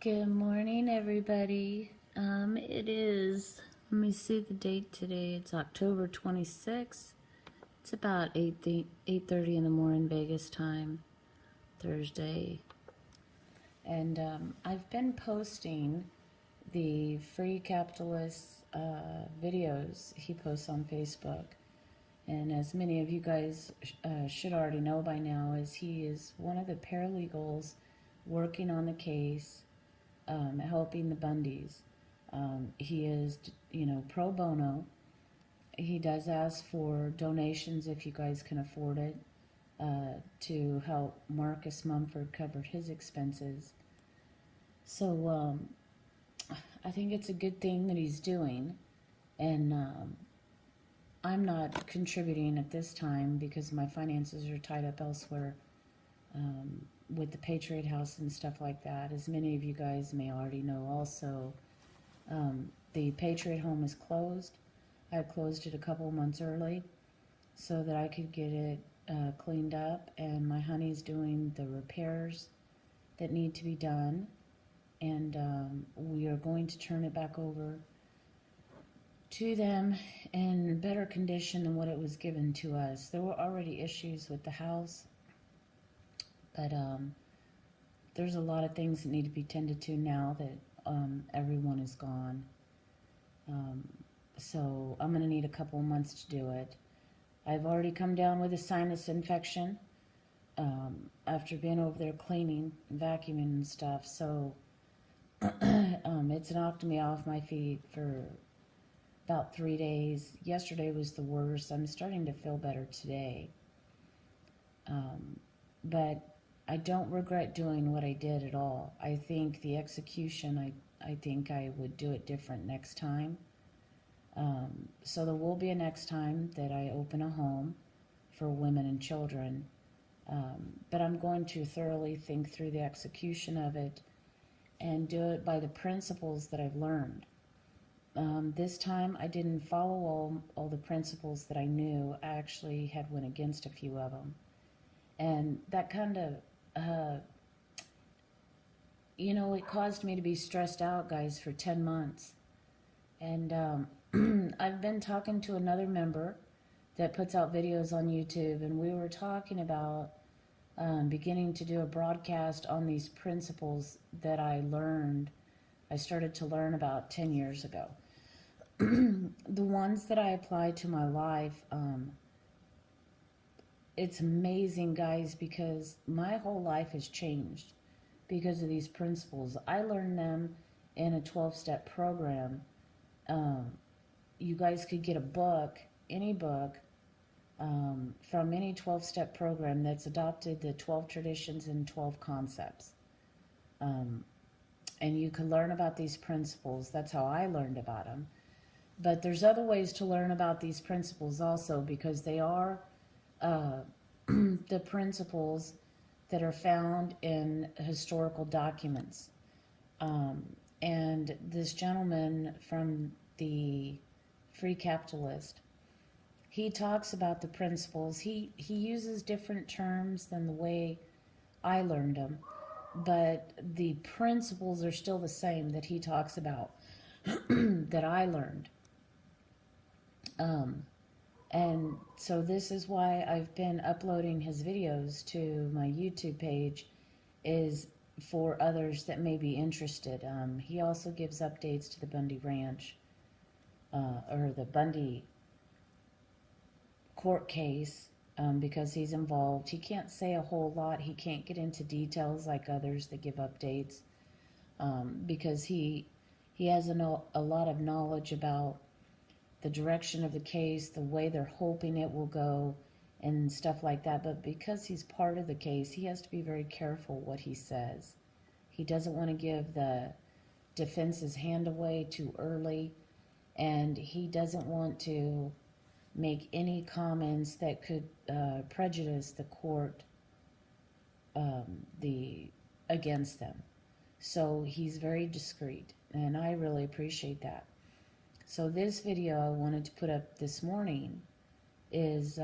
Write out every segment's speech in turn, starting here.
Good morning, everybody. Let me see the date today. It's October 26th. It's about 8:30 in the morning, Vegas time, Thursday. And I've been posting the Free Capitalist videos he posts on Facebook. And as many of you guys should already know by now, is he is one of the paralegals working on the case, helping the Bundys. He is, pro bono. He does ask for donations if you guys can afford it, to help Marcus Mumford cover his expenses. So I think it's a good thing that he's doing, and I'm not contributing at this time because my finances are tied up elsewhere. With the Patriot House and stuff like that. As many of you guys may already know also, the Patriot Home is closed. I closed it a couple months early so that I could get it cleaned up, and my honey's doing the repairs that need to be done, and we are going to turn it back over to them in better condition than what it was given to us. There were already issues with the house, but there's a lot of things that need to be tended to now that everyone is gone. So I'm going to need a couple of months to do it. I've already come down with a sinus infection after being over there cleaning, vacuuming and stuff. So it's knocked me off my feet for about 3 days. Yesterday was the worst. I'm starting to feel better today. But I don't regret doing what I did at all. I think the execution, I think I would do it different next time. So there will be a next time that I open a home for women and children. But I'm going to thoroughly think through the execution of it and do it by the principles that I've learned. This time I didn't follow all the principles that I knew. I actually had went against a few of them. And that kind of, it caused me to be stressed out, guys, for 10 months. And I've been talking to another member that puts out videos on YouTube, and we were talking about beginning to do a broadcast on these principles that I started to learn about 10 years ago. The ones that I apply to my life, it's amazing, guys, because my whole life has changed because of these principles. I learned them in a 12-step program. You guys could get a book, any book, from any 12-step program that's adopted the 12 traditions and 12 concepts. And you can learn about these principles. That's how I learned about them. But there's other ways to learn about these principles also, because they are the principles that are found in historical documents. And this gentleman from the Free Capitalist, he talks about the principles. He uses different terms than the way I learned them, but the principles are still the same that he talks about that I learned. And so this is why I've been uploading his videos to my YouTube page, is for others that may be interested. He also gives updates to the Bundy Ranch, or the Bundy court case, because he's involved. He can't say a whole lot. He can't get into details like others that give updates, because he has a lot of knowledge about the direction of the case, the way they're hoping it will go, and stuff like that. But because he's part of the case, he has to be very careful what he says. He doesn't want to give the defense's hand away too early, and he doesn't want to make any comments that could prejudice the court against them. So he's very discreet, and I really appreciate that. So this video I wanted to put up this morning is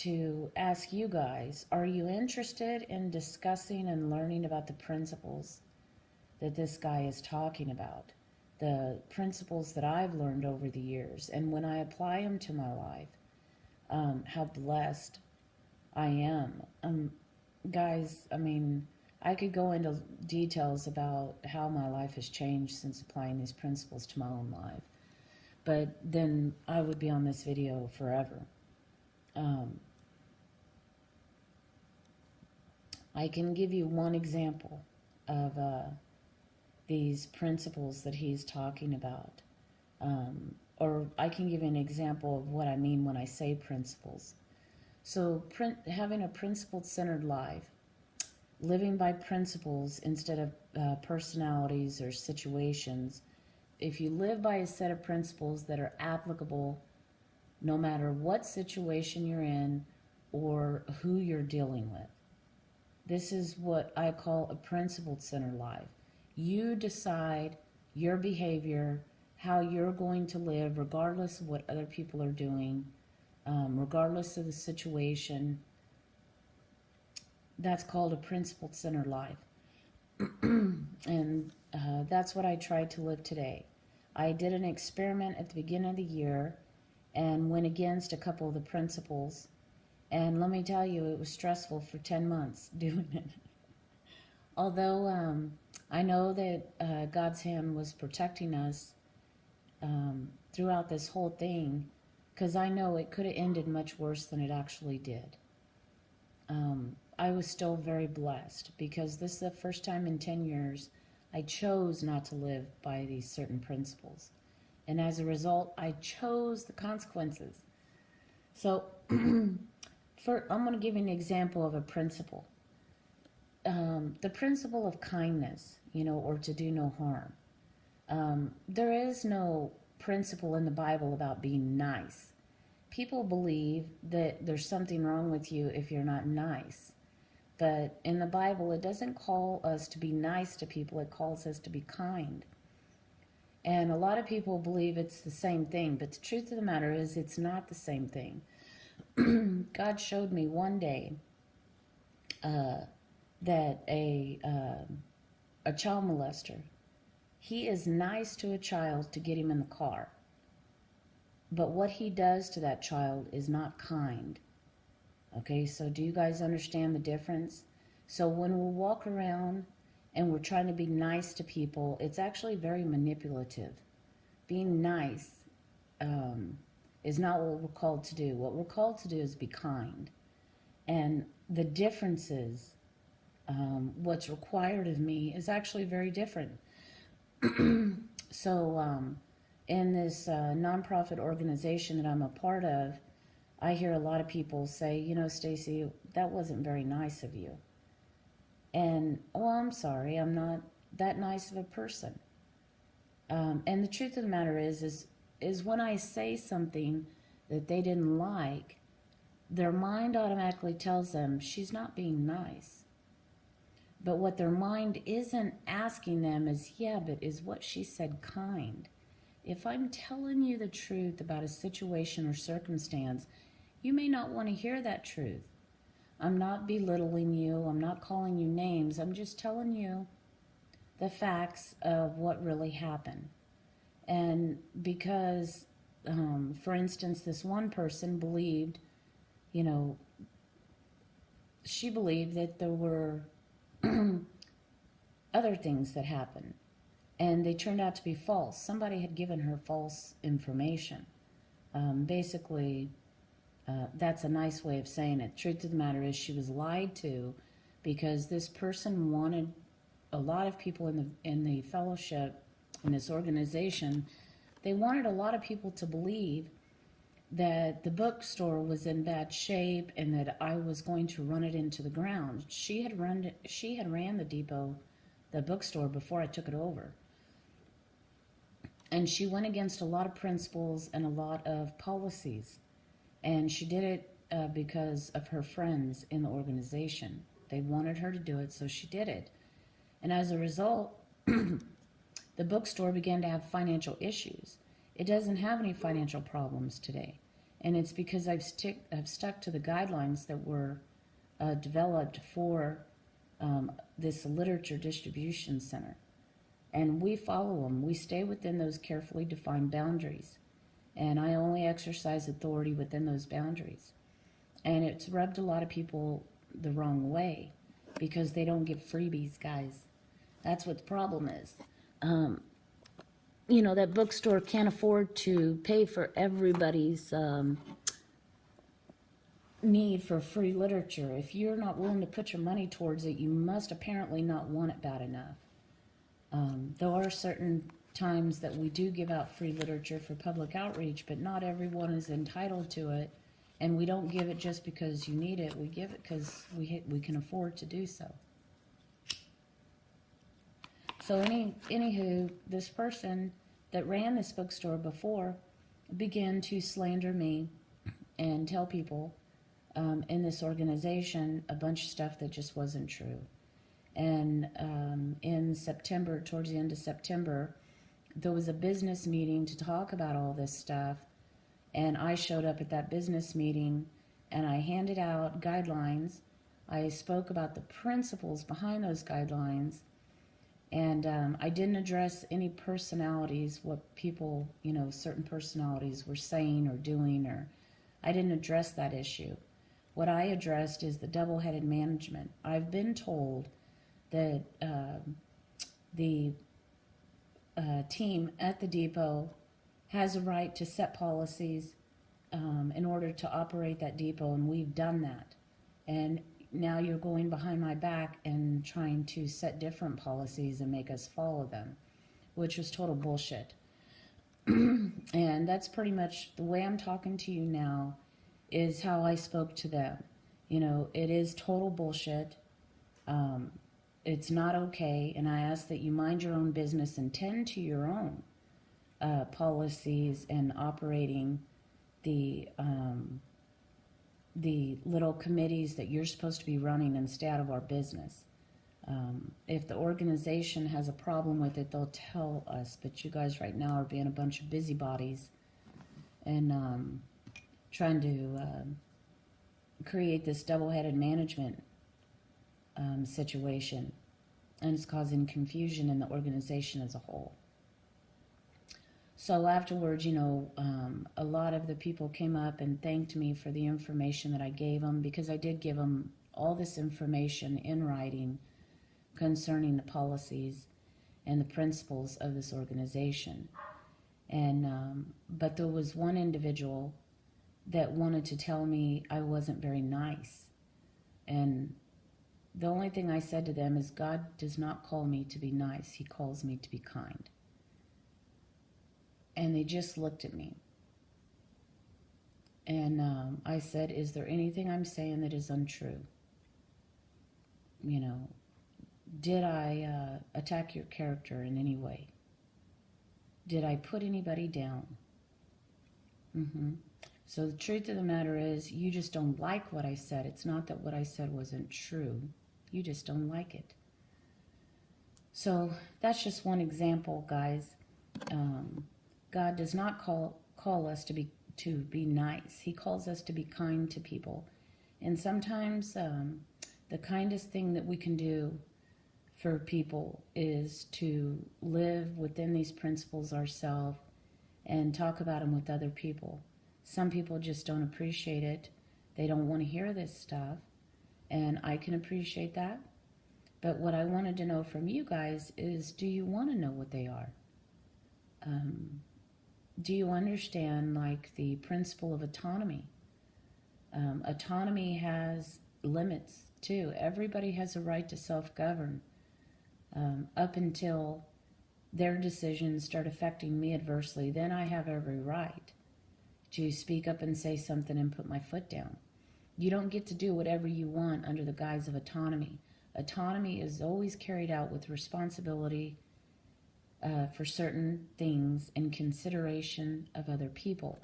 to ask you guys, are you interested in discussing and learning about the principles that this guy is talking about? The principles that I've learned over the years, and when I apply them to my life, how blessed I am. Guys, I mean, I could go into details about how my life has changed since applying these principles to my own life, but then I would be on this video forever. I can give you one example of these principles that he's talking about. Or I can give you an example of what I mean when I say principles. So having a principle-centered life, living by principles instead of personalities or situations, if you live by a set of principles that are applicable no matter what situation you're in or who you're dealing with, this is what I call a principle-centered life. You decide your behavior, how you're going to live, regardless of what other people are doing, regardless of the situation. That's called a principle-centered life. And that's what I tried to live today. I did an experiment at the beginning of the year and went against a couple of the principles. And let me tell you, it was stressful for 10 months doing it. Although I know that God's hand was protecting us throughout this whole thing, because I know it could have ended much worse than it actually did. I was still very blessed because this is the first time in 10 years I chose not to live by these certain principles. And as a result, I chose the consequences. So I'm going to give you an example of a principle. The principle of kindness, or to do no harm. There is no principle in the Bible about being nice. People believe that there's something wrong with you if you're not nice. But in the Bible, it doesn't call us to be nice to people. It calls us to be kind. And a lot of people believe it's the same thing. But the truth of the matter is it's not the same thing. God showed me one day that a child molester, he is nice to a child to get him in the car. But what he does to that child is not kind. Okay, so do you guys understand the difference? So when we walk around and we're trying to be nice to people, it's actually very manipulative. Being nice is not what we're called to do. What we're called to do is be kind. And the differences, what's required of me is actually very different. So in this nonprofit organization that I'm a part of, I hear a lot of people say, Stacy, that wasn't very nice of you. And, I'm sorry, I'm not that nice of a person. And the truth of the matter is when I say something that they didn't like, their mind automatically tells them she's not being nice. But what their mind isn't asking them is, but is what she said kind? If I'm telling you the truth about a situation or circumstance, you may not want to hear that truth. I'm not belittling you. I'm not calling you names. I'm just telling you the facts of what really happened. And because, for instance, this one person believed, she believed that there were other things that happened. And they turned out to be false. Somebody had given her false information. Basically, that's a nice way of saying it. Truth of the matter is she was lied to because this person wanted a lot of people in the fellowship, in this organization, they wanted a lot of people to believe that the bookstore was in bad shape and that I was going to run it into the ground. She had ran the depot, the bookstore, before I took it over. And she went against a lot of principles and a lot of policies. And she did it because of her friends in the organization. They wanted her to do it, so she did it. And as a result, the bookstore began to have financial issues. It doesn't have any financial problems today. And it's because I've stuck to the guidelines that were developed for this literature distribution center. And we follow them. We stay within those carefully defined boundaries. And I only exercise authority within those boundaries. And it's rubbed a lot of people the wrong way because they don't get freebies, guys. That's what the problem is. You know, that bookstore can't afford to pay for everybody's need for free literature. If you're not willing to put your money towards it, you must apparently not want it bad enough. There are certain times that we do give out free literature for public outreach, but not everyone is entitled to it. And we don't give it just because you need it. We give it because we can afford to do so. So anywho, this person that ran this bookstore before began to slander me and tell people in this organization a bunch of stuff that just wasn't true. And in September, towards the end of September, there was a business meeting to talk about all this stuff. And I showed up at that business meeting and I handed out guidelines. I spoke about the principles behind those guidelines. And I didn't address any personalities, what people, you know, certain personalities were saying or doing, or I didn't address that issue. What I addressed is the double-headed management. I've been told that the team at the depot has a right to set policies in order to operate that depot, and we've done that. And now you're going behind my back and trying to set different policies and make us follow them, which was total bullshit. And that's pretty much the way I'm talking to you now is how I spoke to them. You know, it is total bullshit. It's not okay, and I ask that you mind your own business and tend to your own policies and operating the little committees that you're supposed to be running and stay out of our business. If the organization has a problem with it, they'll tell us, but you guys right now are being a bunch of busybodies and trying to create this double-headed management situation, and it's causing confusion in the organization as a whole. So afterwards, you know, a lot of the people came up and thanked me for the information that I gave them, because I did give them all this information in writing concerning the policies and the principles of this organization. And but there was one individual that wanted to tell me I wasn't very nice. And the only thing I said to them is, God does not call me to be nice. He calls me to be kind. And they just looked at me. And I said, is there anything I'm saying that is untrue? You know, did I attack your character in any way? Did I put anybody down? So the truth of the matter is, you just don't like what I said. It's not that what I said wasn't true. You just don't like it. So that's just one example, guys. God does not call us to be nice. He calls us to be kind to people. And sometimes the kindest thing that we can do for people is to live within these principles ourselves and talk about them with other people. Some people just don't appreciate it. They don't want to hear this stuff. And I can appreciate that. But what I wanted to know from you guys is, do you want to know what they are? Do you understand, like, the principle of autonomy? Autonomy has limits, too. Everybody has a right to self-govern up until their decisions start affecting me adversely. Then I have every right to speak up and say something and put my foot down. You don't get to do whatever you want under the guise of autonomy. Autonomy is always carried out with responsibility for certain things and consideration of other people.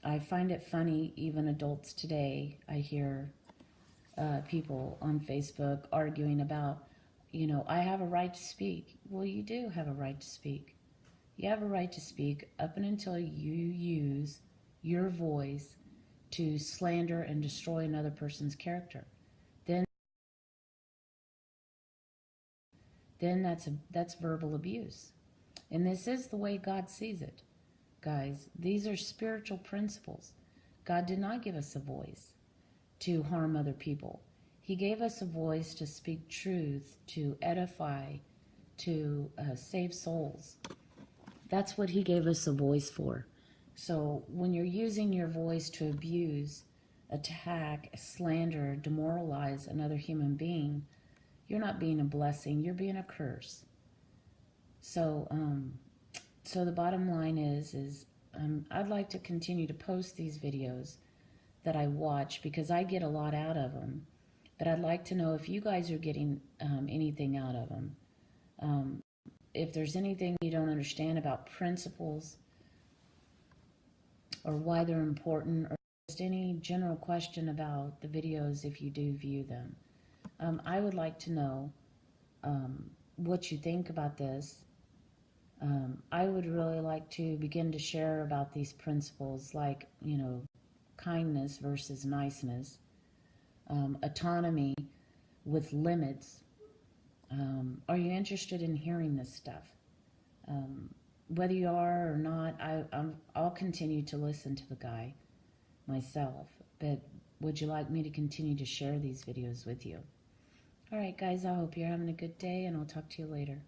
I find it funny, even adults today, I hear people on Facebook arguing about, you know, I have a right to speak. Well, you do have a right to speak. You have a right to speak up and until you use your voice to slander and destroy another person's character, then that's verbal abuse. And this is the way God sees it, guys. These are spiritual principles. God did not give us a voice to harm other people. He gave us a voice to speak truth, to edify, to save souls. That's what he gave us a voice for. So when you're using your voice to abuse, attack, slander, demoralize another human being, you're not being a blessing, you're being a curse. So so the bottom line is I'd like to continue to post these videos that I watch because I get a lot out of them. But I'd like to know if you guys are getting anything out of them. If there's anything you don't understand about principles or why they're important, or just any general question about the videos if you do view them. I would like to know what you think about this. I would really like to begin to share about these principles, like, kindness versus niceness, autonomy with limits. Are you interested in hearing this stuff? Whether you are or not, I'll continue to listen to the guy myself, but would you like me to continue to share these videos with you? All right, guys, I hope you're having a good day, and I'll talk to you later.